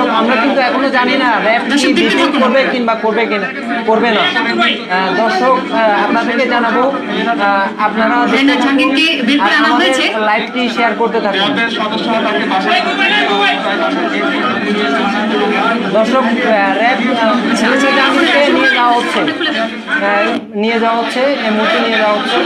দর্শক আমরা কিন্তু এখনো জানি না র্যাব কি ব্রিফিং করবে কিংবা করবে না। দর্শক আপনাদেরকে জানাবো, আপনারা আমাদের লাইভটি শেয়ার করতে থাকুন। দর্শক র্যাব নিয়ে যাওয়া হচ্ছে এই মুহূর্তে নিয়ে যাওয়া হচ্ছে।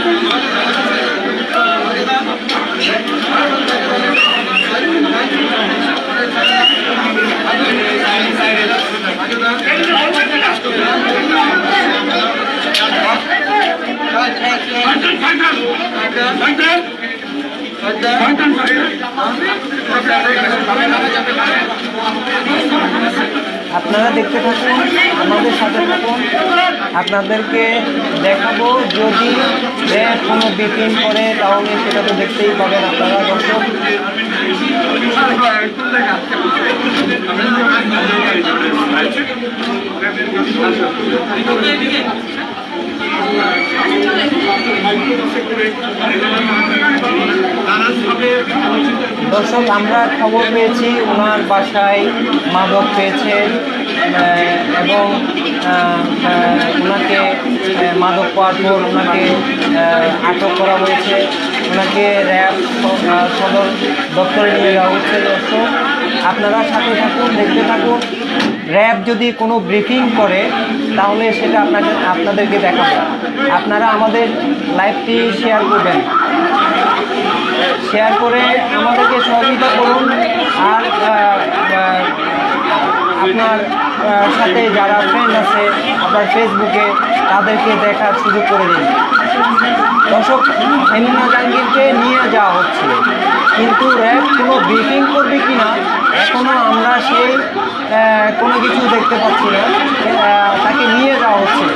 আপনারা দেখতে থাকুন, আমাদের সাথে থাকুন, আপনাদেরকে দেখাবো যদি কোনো ব্রিফিং করে তাহলে সেটা তো দেখতেই পাবেন আপনারা দর্শক। দর্শক আমরা খবর পেয়েছি ওনার বাসায় মাদক পেয়েছে এবং ওনাকে মাদক পাওয়ার পর ওনাকে আটক করা হয়েছে, ওনাকে র্যাব সদর দপ্তরে নিয়ে যাওয়া হচ্ছে। দর্শক আপনারা সাথে থাকুন, দেখতে থাকুন। র্যাব যদি কোনো ব্রিফিং করে তাহলে সেটা আপনাদেরকে দেখাবো। আপনারা আমাদের লাইভটি শেয়ার করবেন, শেয়ার করে আমাদেরকে সহযোগিতা করুন। আর আপনার সাথে যারা ফ্রেন্ড আছে আপনার ফেসবুকে তাদেরকে দেখার সুযোগ করে দিন। দর্শক হেমিনা জাহাঙ্গীরকে নিয়ে যাওয়া হচ্ছে, কিন্তু র্যাব কোনো ব্রিফিং করবে কি না এখনও আমরা সেই কোনো কিছু দেখতে পাচ্ছি না। তাকে নিয়ে যাওয়া হচ্ছে।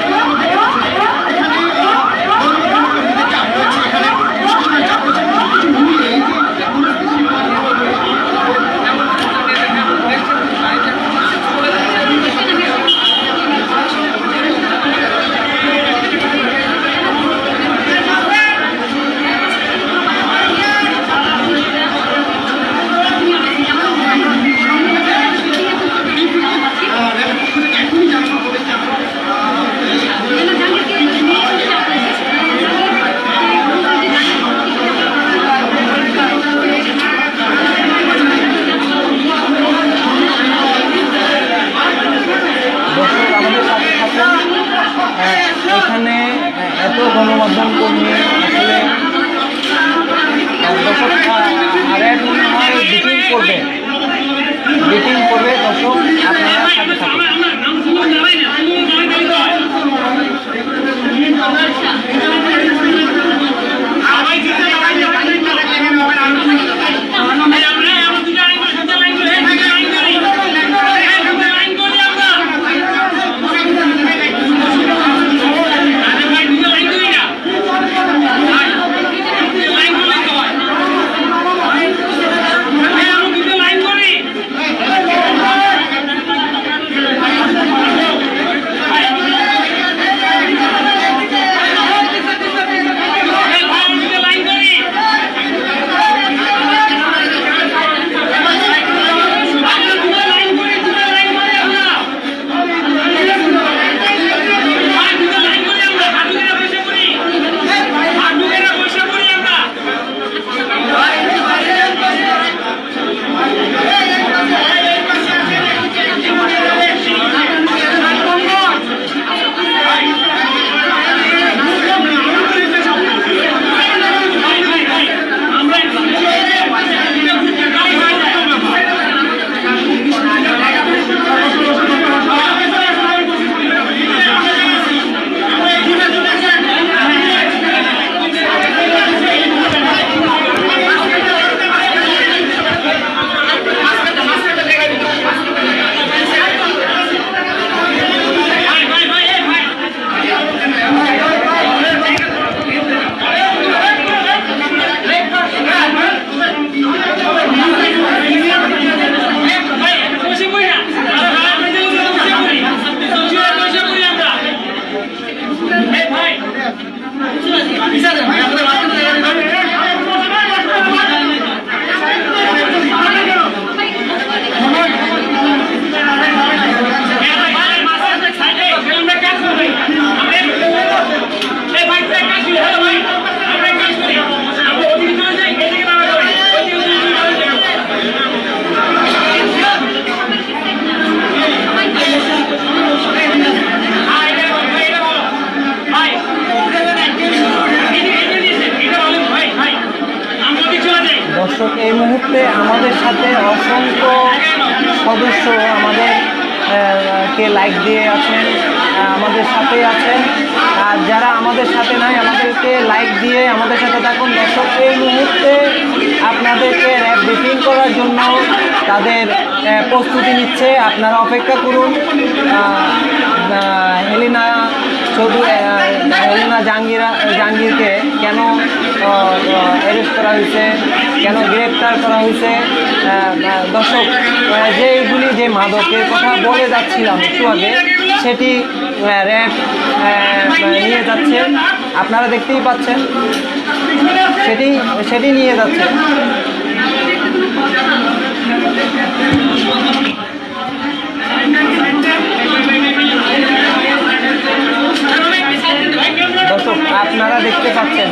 আমাদের কে লাইক দিয়ে আছেন, আমাদের সাথে আছেন। আর যারা আমাদের সাথে নাই, আমাদেরকে লাইক দিয়ে আমাদের সাথে থাকুন। দর্শক, এই মুহূর্তে আপনাদেরকে র্যাপ ব্রিফিং করার জন্য তাদের প্রস্তুতি নিচ্ছে, আপনারা অপেক্ষা করুন। হেলিনা চৌধুরী, হেলিনা জাহাঙ্গীরকে কেন অ্যারেস্ট করা হয়েছে, কেন গ্রেপ্তার করা হয়েছে। দর্শক, যে মাদকের কথা বলে যাচ্ছিলাম একটু আগে, সেটি র্যাব নিয়ে যাচ্ছে, আপনারা দেখতেই পাচ্ছেন, সেটি নিয়ে যাচ্ছে। দর্শক, আপনারা দেখতে পাচ্ছেন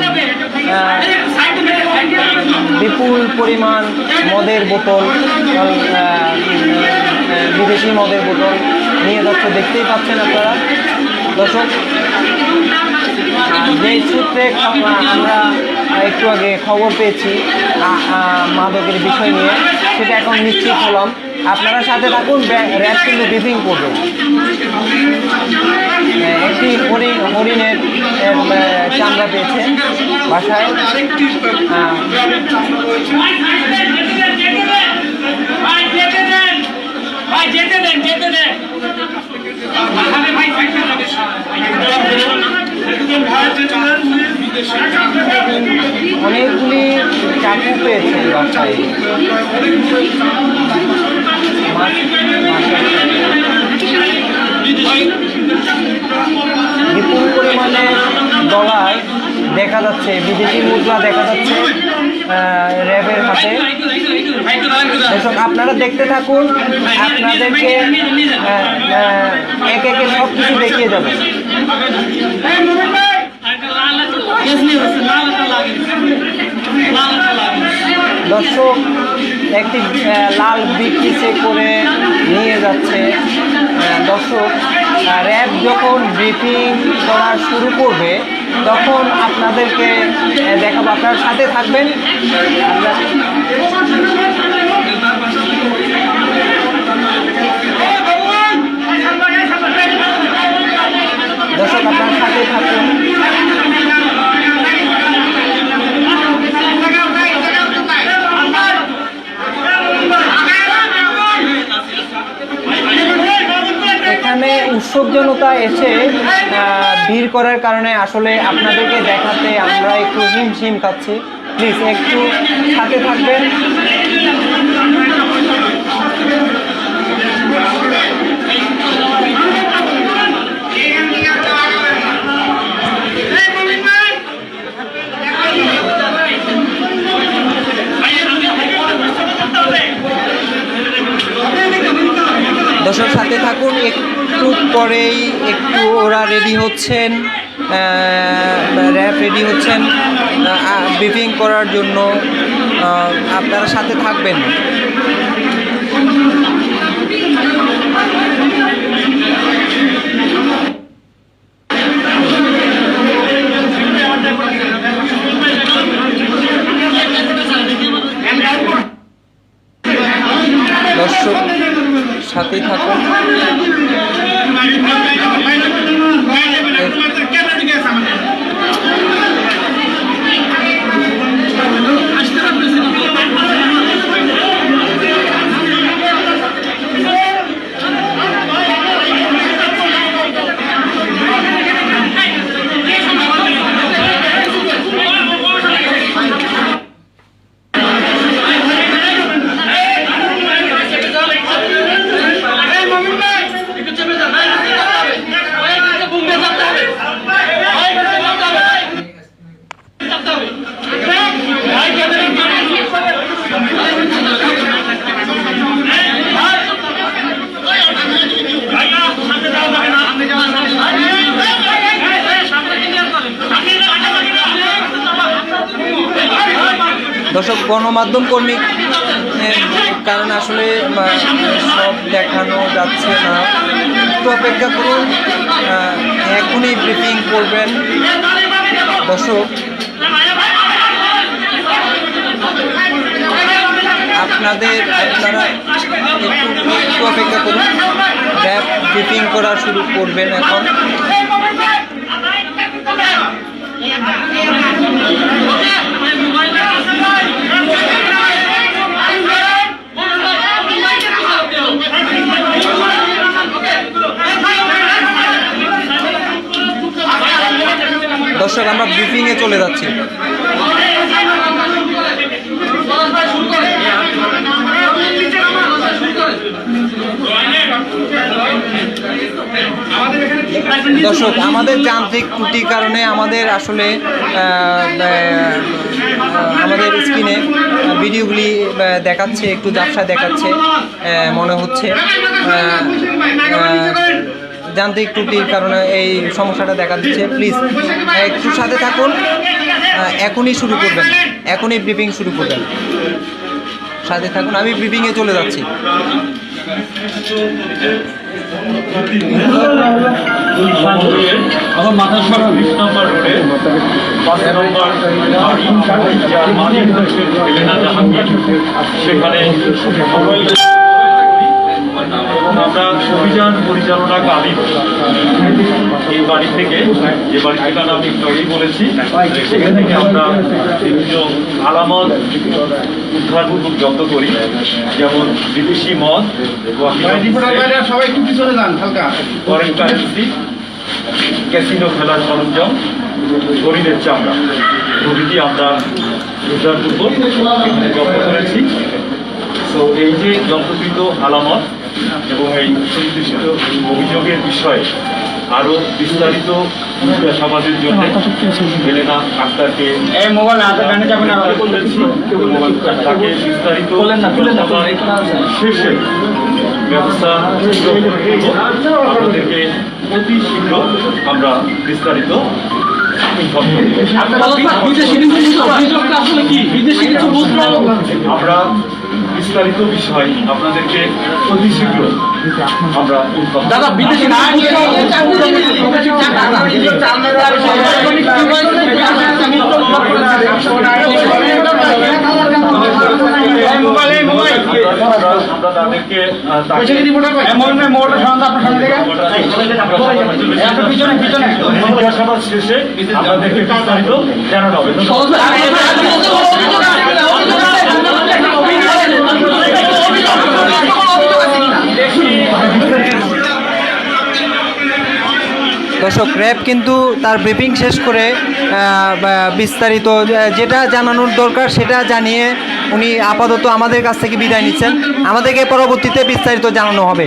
বিপুল পরিমাণ মদের বোতল, বিদেশি মদের বোতল নিয়ে যাচ্ছে, দেখতেই পাচ্ছেন আপনারা। দর্শক, যে সূত্রে আমরা একটু আগে খবর পেয়েছি মাদকের বিষয় নিয়ে, সেটা এখন নিশ্চিত হলাম। আপনারা সাথে থাকুন, র্যাব কিন্তু ব্রিফিং করবে। একটি হরিণের চামড়া পেয়েছে বাসায়। অনেকগুলি চাকু পেয়েছে বাসায়। বিপুল পরিমাণে ডলার দেখা যাচ্ছে, বিদেশি মুদ্রা দেখা যাচ্ছে র্যাবের হাতে। দর্শক, আপনারা দেখতে থাকুন, আপনাদেরকে একে একে সব কিছু দেখিয়ে যাবে। দর্শক, একটি লাল ব্রিফকেসে করে নিয়ে যাচ্ছে। দর্শক, র্যাব যখন ব্রিফিং করা শুরু করবে তখন আপনাদেরকে দেখাবো, আপনার সাথে থাকবেন। দর্শক, আপনার সাথে থাকুন। এখানে উৎসব জনতা এসে ভিড় করার কারণে আসলে আপনাদেরকে দেখাতে আমরা একটু হিমশিম খাচ্ছি। প্লিজ একটু সাথে থাকবেন। দর্শক, সাথে থাকুন। একটু পরেই ওরা রেডি হচ্ছেন, র্যাব রেডি হচ্ছেন ব্রিফিং করার জন্য। আপনারা সাথে থাকবেন। দর্শক, সাথে থাকুন। দর্শক, গণমাধ্যম কর্মী কারণ আসলে সব দেখানো যাচ্ছে না, একটু অপেক্ষা করুন, এখনই ব্রিফিং করবেন। দর্শক, আপনারা একটু একটু অপেক্ষা করুন। র্যাব ব্রিফিং করা শুরু করবেন এখন। দর্শক, আমরা ব্রিফিংয়ে চলে যাচ্ছি। দর্শক, আমাদের যান্ত্রিক ত্রুটির কারণে আমাদের আসলে আমাদের স্ক্রিনে ভিডিওগুলি দেখাচ্ছে একটু ঝাপসা দেখাচ্ছে মনে হচ্ছে। যান্ত্রিক ত্রুটির কারণে এই সমস্যাটা দেখা দিচ্ছে। প্লিজ একটু সাথে থাকুন, এখনই শুরু করবেন, এখনই ব্রিফিং শুরু করবেন, সাথে থাকুন। আমি ব্রিফিংয়ে চলে যাচ্ছি। আমার মাথার সব 20 নম্বর রোডে 5 নম্বর সেখানে আমরা অভিযান পরিচালনাকালীন এই বাড়ি থেকে, যে বাড়ি ঠিকানা আমি একটু আগেই বলেছি, সেখান থেকে আমরা বিভিন্ন আলামত উদ্ধারপূর্বক জব্দ করি, যেমন বিদেশি মদ, সবাই একটু পিছনে যান হালকা, ফরেন কারেন্সি, ক্যাসিনো খেলার সরঞ্জাম, শরীরের চামড়া প্রভৃতি আমরা উদ্ধারপূর্বক জব্দ করেছি। তো এই যে জব্দকৃত আলামত এবং এই সুনির্দিষ্ট অভিযোগের বিষয়ে আরও বিস্তারিত জিজ্ঞাসাবাদের জন্য হেলেনা আক্তারকে তাকে বিস্তারিত শেষে ব্যবস্থা আমাদেরকে অতি শীঘ্র আমরা বিস্তারিত আমরা বিস্তারিত বিষয় আপনাদেরকে অতি শীঘ্র আমরা আমরা তাদেরকে জিজ্ঞাসাবাদ শেষে আপনাদেরকে বিস্তারিত জানানো হবে। দর্শক, র্যাব কিন্তু তার ব্রিফিং শেষ করে বিস্তারিত যেটা জানানোর দরকার সেটা জানিয়ে উনি আপাতত আমাদের কাছ থেকে বিদায় নিচ্ছেন। আমাদেরকে পরবর্তীতে বিস্তারিত জানানো হবে।